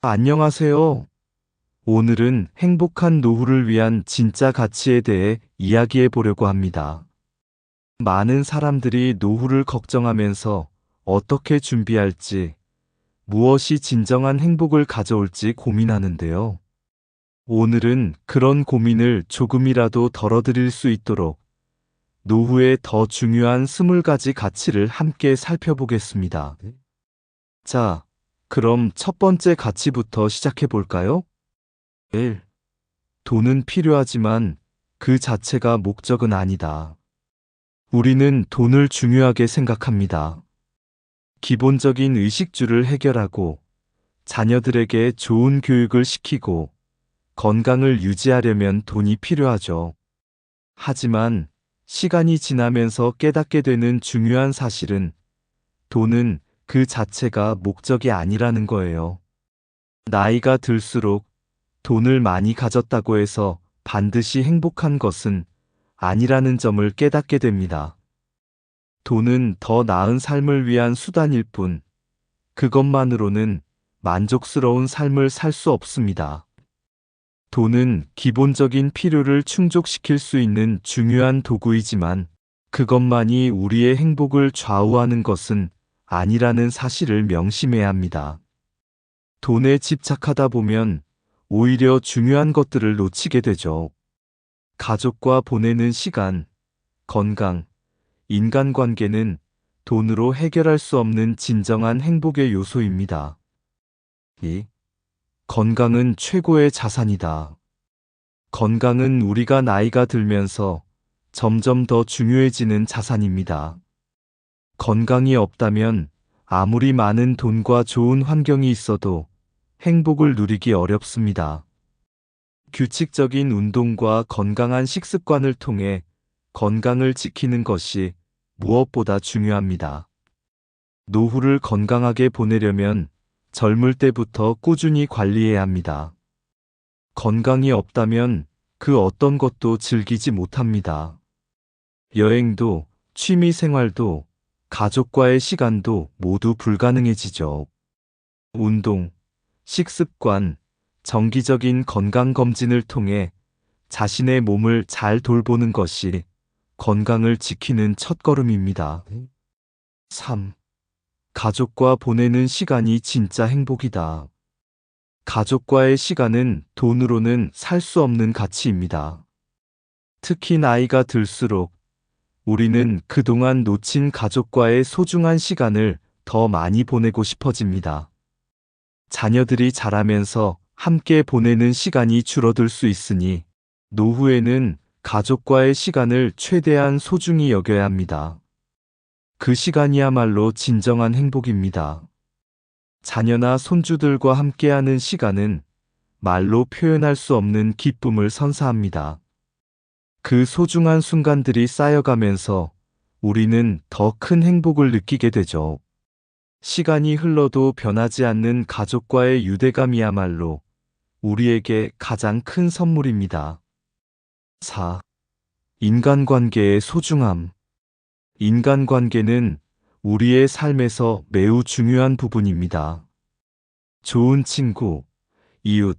안녕하세요. 오늘은 행복한 노후를 위한 진짜 가치에 대해 이야기해 보려고 합니다. 많은 사람들이 노후를 걱정하면서 어떻게 준비할지, 무엇이 진정한 행복을 가져올지 고민하는데요. 오늘은 그런 고민을 조금이라도 덜어드릴 수 있도록 노후의 더 중요한 20가지 가치를 함께 살펴보겠습니다. 자, 그럼 첫 번째 가치부터 시작해 볼까요? 1. 돈은 필요하지만 그 자체가 목적은 아니다. 우리는 돈을 중요하게 생각합니다. 기본적인 의식주를 해결하고 자녀들에게 좋은 교육을 시키고 건강을 유지하려면 돈이 필요하죠. 하지만 시간이 지나면서 깨닫게 되는 중요한 사실은 돈은 그 자체가 목적이 아니라는 거예요. 나이가 들수록 돈을 많이 가졌다고 해서 반드시 행복한 것은 아니라는 점을 깨닫게 됩니다. 돈은 더 나은 삶을 위한 수단일 뿐, 그것만으로는 만족스러운 삶을 살 수 없습니다. 돈은 기본적인 필요를 충족시킬 수 있는 중요한 도구이지만, 그것만이 우리의 행복을 좌우하는 것은 아니라는 사실을 명심해야 합니다. 돈에 집착하다 보면 오히려 중요한 것들을 놓치게 되죠. 가족과 보내는 시간, 건강, 인간관계는 돈으로 해결할 수 없는 진정한 행복의 요소입니다. 2. 건강은 최고의 자산이다. 건강은 우리가 나이가 들면서 점점 더 중요해지는 자산입니다. 건강이 없다면 아무리 많은 돈과 좋은 환경이 있어도 행복을 누리기 어렵습니다. 규칙적인 운동과 건강한 식습관을 통해 건강을 지키는 것이 무엇보다 중요합니다. 노후를 건강하게 보내려면 젊을 때부터 꾸준히 관리해야 합니다. 건강이 없다면 그 어떤 것도 즐기지 못합니다. 여행도, 취미 생활도, 가족과의 시간도 모두 불가능해지죠. 운동, 식습관, 정기적인 건강검진을 통해 자신의 몸을 잘 돌보는 것이 건강을 지키는 첫걸음입니다. 3. 가족과 보내는 시간이 진짜 행복이다. 가족과의 시간은 돈으로는 살 수 없는 가치입니다. 특히 나이가 들수록 우리는 그동안 놓친 가족과의 소중한 시간을 더 많이 보내고 싶어집니다. 자녀들이 자라면서 함께 보내는 시간이 줄어들 수 있으니 노후에는 가족과의 시간을 최대한 소중히 여겨야 합니다. 그 시간이야말로 진정한 행복입니다. 자녀나 손주들과 함께하는 시간은 말로 표현할 수 없는 기쁨을 선사합니다. 그 소중한 순간들이 쌓여가면서 우리는 더 큰 행복을 느끼게 되죠. 시간이 흘러도 변하지 않는 가족과의 유대감이야말로 우리에게 가장 큰 선물입니다. 4. 인간관계의 소중함. 인간관계는 우리의 삶에서 매우 중요한 부분입니다. 좋은 친구, 이웃,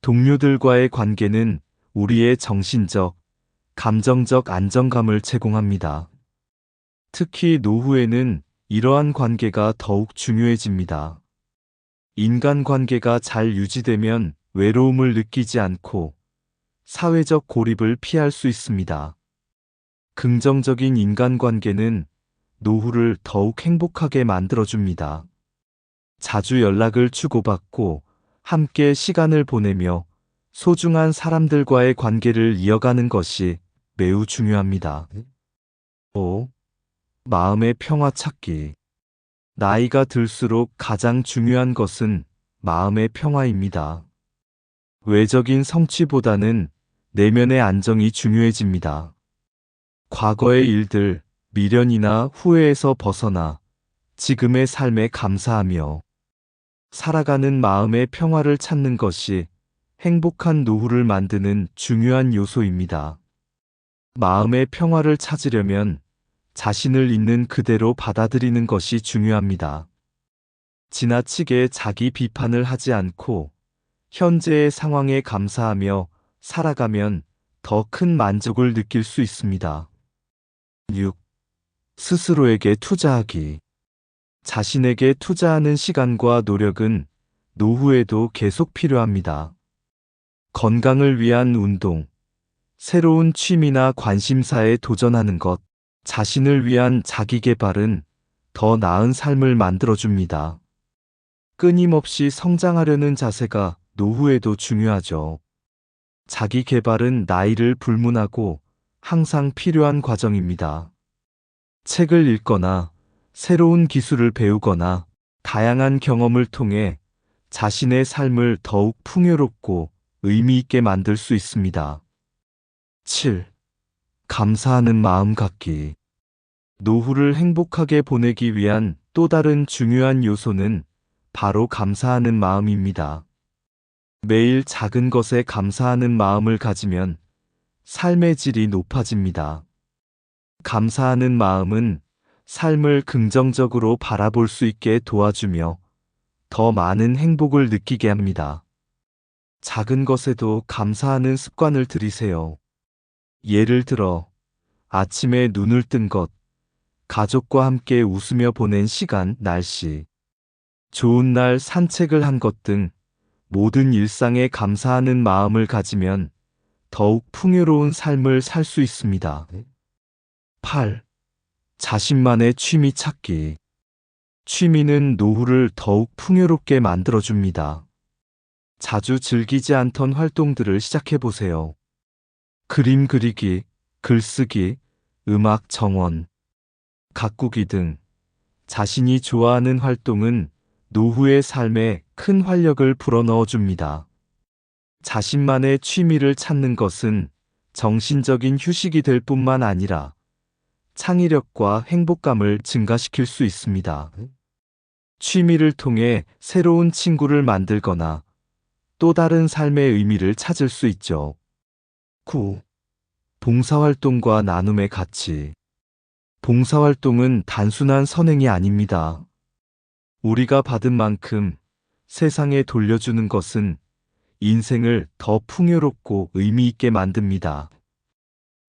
동료들과의 관계는 우리의 정신적, 감정적 안정감을 제공합니다. 특히 노후에는 이러한 관계가 더욱 중요해집니다. 인간관계가 잘 유지되면 외로움을 느끼지 않고 사회적 고립을 피할 수 있습니다. 긍정적인 인간관계는 노후를 더욱 행복하게 만들어줍니다. 자주 연락을 주고받고 함께 시간을 보내며 소중한 사람들과의 관계를 이어가는 것이 매우 중요합니다. 5. 마음의 평화 찾기. 나이가 들수록 가장 중요한 것은 마음의 평화입니다. 외적인 성취보다는 내면의 안정이 중요해집니다. 과거의 일들, 미련이나 후회에서 벗어나 지금의 삶에 감사하며 살아가는 마음의 평화를 찾는 것이 행복한 노후를 만드는 중요한 요소입니다. 마음의 평화를 찾으려면 자신을 있는 그대로 받아들이는 것이 중요합니다. 지나치게 자기 비판을 하지 않고 현재의 상황에 감사하며 살아가면 더 큰 만족을 느낄 수 있습니다. 6. 스스로에게 투자하기. 자신에게 투자하는 시간과 노력은 노후에도 계속 필요합니다. 건강을 위한 운동, 새로운 취미나 관심사에 도전하는 것, 자신을 위한 자기 개발은 더 나은 삶을 만들어줍니다. 끊임없이 성장하려는 자세가 노후에도 중요하죠. 자기 개발은 나이를 불문하고 항상 필요한 과정입니다. 책을 읽거나 새로운 기술을 배우거나 다양한 경험을 통해 자신의 삶을 더욱 풍요롭고 의미 있게 만들 수 있습니다. 7. 감사하는 마음 갖기. 노후를 행복하게 보내기 위한 또 다른 중요한 요소는 바로 감사하는 마음입니다. 매일 작은 것에 감사하는 마음을 가지면 삶의 질이 높아집니다. 감사하는 마음은 삶을 긍정적으로 바라볼 수 있게 도와주며 더 많은 행복을 느끼게 합니다. 작은 것에도 감사하는 습관을 들이세요. 예를 들어, 아침에 눈을 뜬 것, 가족과 함께 웃으며 보낸 시간, 날씨, 좋은 날 산책을 한 것 등 모든 일상에 감사하는 마음을 가지면 더욱 풍요로운 삶을 살 수 있습니다. 8. 자신만의 취미 찾기. 취미는 노후를 더욱 풍요롭게 만들어줍니다. 자주 즐기지 않던 활동들을 시작해보세요. 그림 그리기, 글쓰기, 음악 정원, 가꾸기 등 자신이 좋아하는 활동은 노후의 삶에 큰 활력을 불어넣어줍니다. 자신만의 취미를 찾는 것은 정신적인 휴식이 될 뿐만 아니라 창의력과 행복감을 증가시킬 수 있습니다. 취미를 통해 새로운 친구를 만들거나 또 다른 삶의 의미를 찾을 수 있죠. 9. 봉사활동과 나눔의 가치. 봉사활동은 단순한 선행이 아닙니다. 우리가 받은 만큼 세상에 돌려주는 것은 인생을 더 풍요롭고 의미 있게 만듭니다.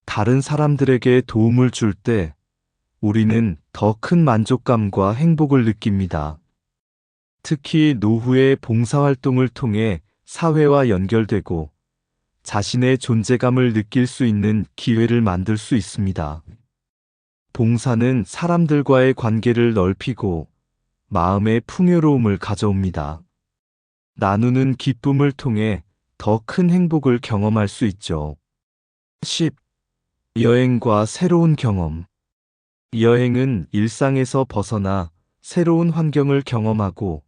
다른 사람들에게 도움을 줄 때 우리는 더 큰 만족감과 행복을 느낍니다. 특히 노후의 봉사활동을 통해 사회와 연결되고 자신의 존재감을 느낄 수 있는 기회를 만들 수 있습니다. 봉사는 사람들과의 관계를 넓히고 마음의 풍요로움을 가져옵니다. 나누는 기쁨을 통해 더 큰 행복을 경험할 수 있죠. 10. 여행과 새로운 경험. 여행은 일상에서 벗어나 새로운 환경을 경험하고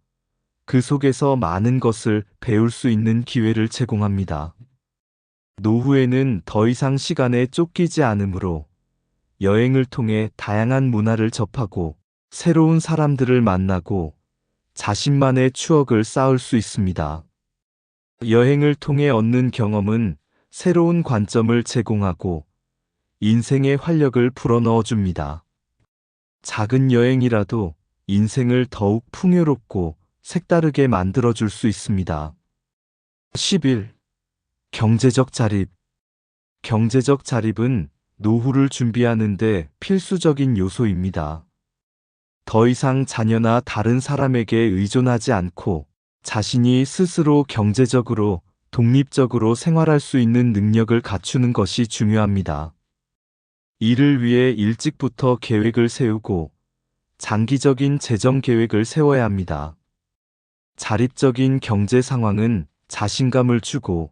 그 속에서 많은 것을 배울 수 있는 기회를 제공합니다. 노후에는 더 이상 시간에 쫓기지 않으므로 여행을 통해 다양한 문화를 접하고 새로운 사람들을 만나고 자신만의 추억을 쌓을 수 있습니다. 여행을 통해 얻는 경험은 새로운 관점을 제공하고 인생의 활력을 불어넣어 줍니다. 작은 여행이라도 인생을 더욱 풍요롭고 색다르게 만들어줄 수 있습니다. 11. 경제적 자립. 경제적 자립은 노후를 준비하는데 필수적인 요소입니다. 더 이상 자녀나 다른 사람에게 의존하지 않고 자신이 스스로 경제적으로 독립적으로 생활할 수 있는 능력을 갖추는 것이 중요합니다. 이를 위해 일찍부터 계획을 세우고 장기적인 재정 계획을 세워야 합니다. 자립적인 경제 상황은 자신감을 주고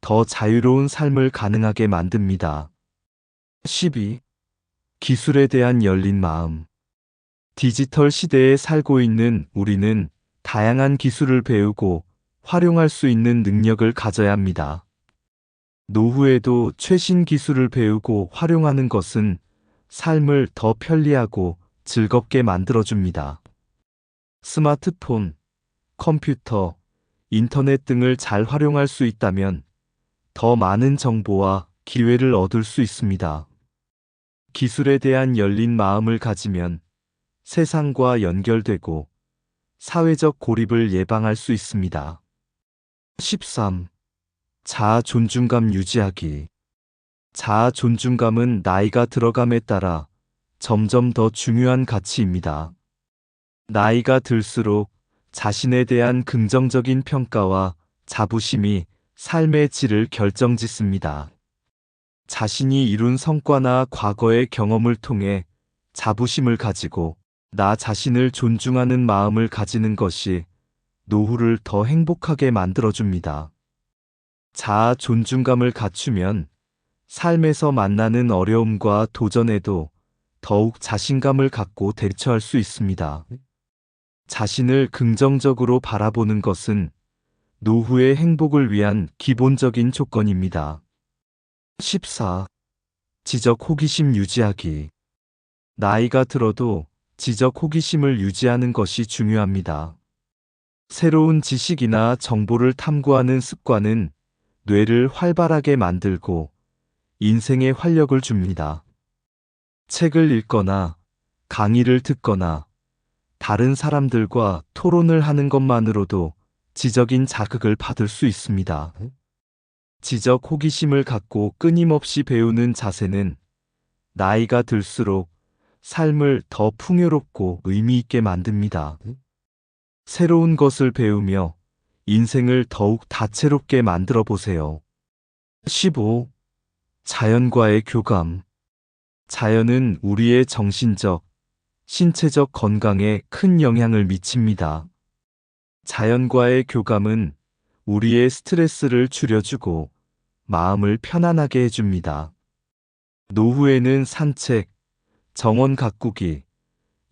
더 자유로운 삶을 가능하게 만듭니다. 12. 기술에 대한 열린 마음. 디지털 시대에 살고 있는 우리는 다양한 기술을 배우고 활용할 수 있는 능력을 가져야 합니다. 노후에도 최신 기술을 배우고 활용하는 것은 삶을 더 편리하고 즐겁게 만들어줍니다. 스마트폰, 컴퓨터, 인터넷 등을 잘 활용할 수 있다면 더 많은 정보와 기회를 얻을 수 있습니다. 기술에 대한 열린 마음을 가지면 세상과 연결되고 사회적 고립을 예방할 수 있습니다. 13. 자아 존중감 유지하기. 자아 존중감은 나이가 들어감에 따라 점점 더 중요한 가치입니다. 나이가 들수록 자신에 대한 긍정적인 평가와 자부심이 삶의 질을 결정짓습니다. 자신이 이룬 성과나 과거의 경험을 통해 자부심을 가지고 나 자신을 존중하는 마음을 가지는 것이 노후를 더 행복하게 만들어줍니다. 자아 존중감을 갖추면 삶에서 만나는 어려움과 도전에도 더욱 자신감을 갖고 대처할 수 있습니다. 자신을 긍정적으로 바라보는 것은 노후의 행복을 위한 기본적인 조건입니다. 14. 지적 호기심 유지하기. 나이가 들어도 지적 호기심을 유지하는 것이 중요합니다. 새로운 지식이나 정보를 탐구하는 습관은 뇌를 활발하게 만들고 인생에 활력을 줍니다. 책을 읽거나 강의를 듣거나 다른 사람들과 토론을 하는 것만으로도 지적인 자극을 받을 수 있습니다. 지적 호기심을 갖고 끊임없이 배우는 자세는 나이가 들수록 삶을 더 풍요롭고 의미 있게 만듭니다. 새로운 것을 배우며 인생을 더욱 다채롭게 만들어 보세요. 15. 자연과의 교감. 자연은 우리의 정신적, 신체적 건강에 큰 영향을 미칩니다. 자연과의 교감은 우리의 스트레스를 줄여주고 마음을 편안하게 해줍니다. 노후에는 산책, 정원 가꾸기,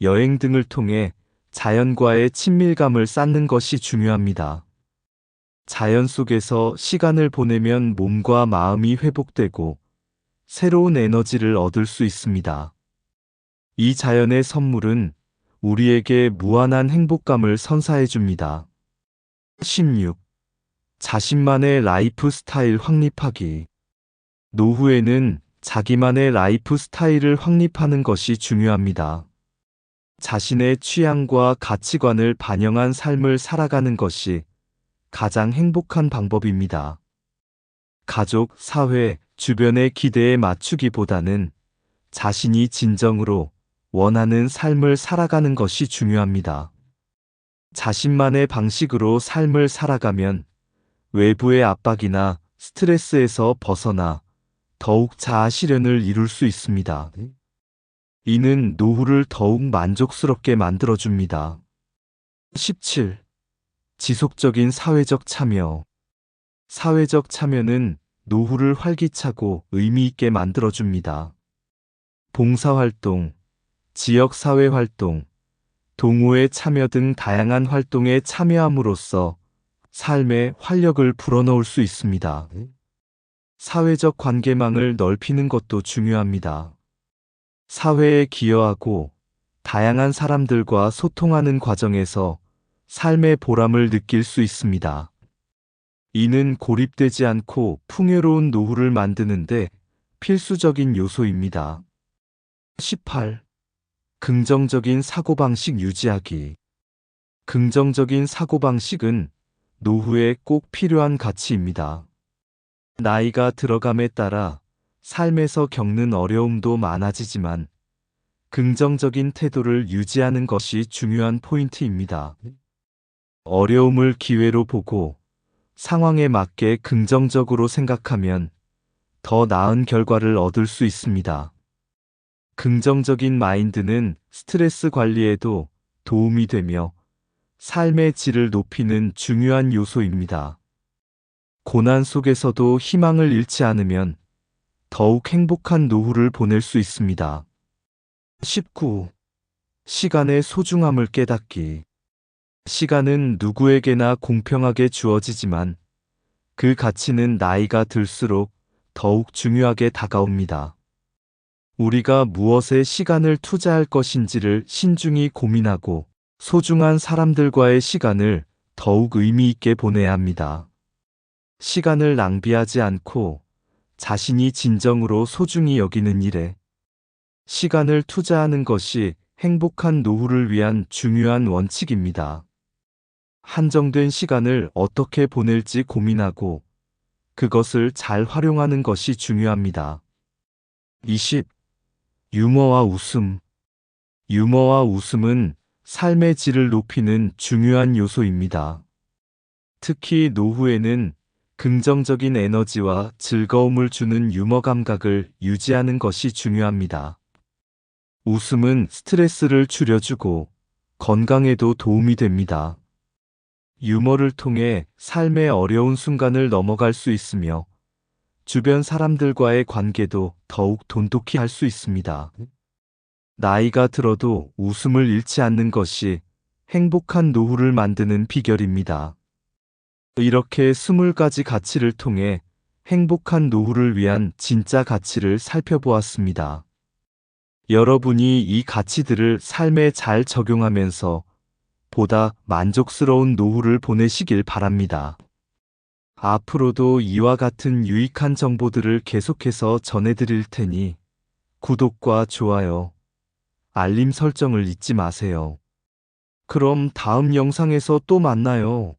여행 등을 통해 자연과의 친밀감을 쌓는 것이 중요합니다. 자연 속에서 시간을 보내면 몸과 마음이 회복되고 새로운 에너지를 얻을 수 있습니다. 이 자연의 선물은 우리에게 무한한 행복감을 선사해 줍니다. 16. 자신만의 라이프 스타일 확립하기. 노후에는 자기만의 라이프 스타일을 확립하는 것이 중요합니다. 자신의 취향과 가치관을 반영한 삶을 살아가는 것이 가장 행복한 방법입니다. 가족, 사회, 주변의 기대에 맞추기보다는 자신이 진정으로 원하는 삶을 살아가는 것이 중요합니다. 자신만의 방식으로 삶을 살아가면 외부의 압박이나 스트레스에서 벗어나 더욱 자아 실현을 이룰 수 있습니다. 이는 노후를 더욱 만족스럽게 만들어줍니다. 17. 지속적인 사회적 참여. 사회적 참여는 노후를 활기차고 의미 있게 만들어줍니다. 봉사활동, 지역사회활동, 동호회 참여 등 다양한 활동에 참여함으로써 삶에 활력을 불어넣을 수 있습니다. 사회적 관계망을 넓히는 것도 중요합니다. 사회에 기여하고 다양한 사람들과 소통하는 과정에서 삶의 보람을 느낄 수 있습니다. 이는 고립되지 않고 풍요로운 노후를 만드는데 필수적인 요소입니다. 18. 긍정적인 사고방식 유지하기. 긍정적인 사고방식은 노후에 꼭 필요한 가치입니다. 나이가 들어감에 따라 삶에서 겪는 어려움도 많아지지만 긍정적인 태도를 유지하는 것이 중요한 포인트입니다. 어려움을 기회로 보고 상황에 맞게 긍정적으로 생각하면 더 나은 결과를 얻을 수 있습니다. 긍정적인 마인드는 스트레스 관리에도 도움이 되며 삶의 질을 높이는 중요한 요소입니다. 고난 속에서도 희망을 잃지 않으면 더욱 행복한 노후를 보낼 수 있습니다. 19. 시간의 소중함을 깨닫기. 시간은 누구에게나 공평하게 주어지지만 그 가치는 나이가 들수록 더욱 중요하게 다가옵니다. 우리가 무엇에 시간을 투자할 것인지를 신중히 고민하고 소중한 사람들과의 시간을 더욱 의미 있게 보내야 합니다. 시간을 낭비하지 않고 자신이 진정으로 소중히 여기는 일에 시간을 투자하는 것이 행복한 노후를 위한 중요한 원칙입니다. 한정된 시간을 어떻게 보낼지 고민하고 그것을 잘 활용하는 것이 중요합니다. 20. 유머와 웃음. 유머와 웃음은 삶의 질을 높이는 중요한 요소입니다. 특히 노후에는 긍정적인 에너지와 즐거움을 주는 유머 감각을 유지하는 것이 중요합니다. 웃음은 스트레스를 줄여주고 건강에도 도움이 됩니다. 유머를 통해 삶의 어려운 순간을 넘어갈 수 있으며 주변 사람들과의 관계도 더욱 돈독히 할 수 있습니다. 나이가 들어도 웃음을 잃지 않는 것이 행복한 노후를 만드는 비결입니다. 이렇게 20가지 가치를 통해 행복한 노후를 위한 진짜 가치를 살펴보았습니다. 여러분이 이 가치들을 삶에 잘 적용하면서 보다 만족스러운 노후를 보내시길 바랍니다. 앞으로도 이와 같은 유익한 정보들을 계속해서 전해드릴 테니 구독과 좋아요, 알림 설정을 잊지 마세요. 그럼 다음 영상에서 또 만나요.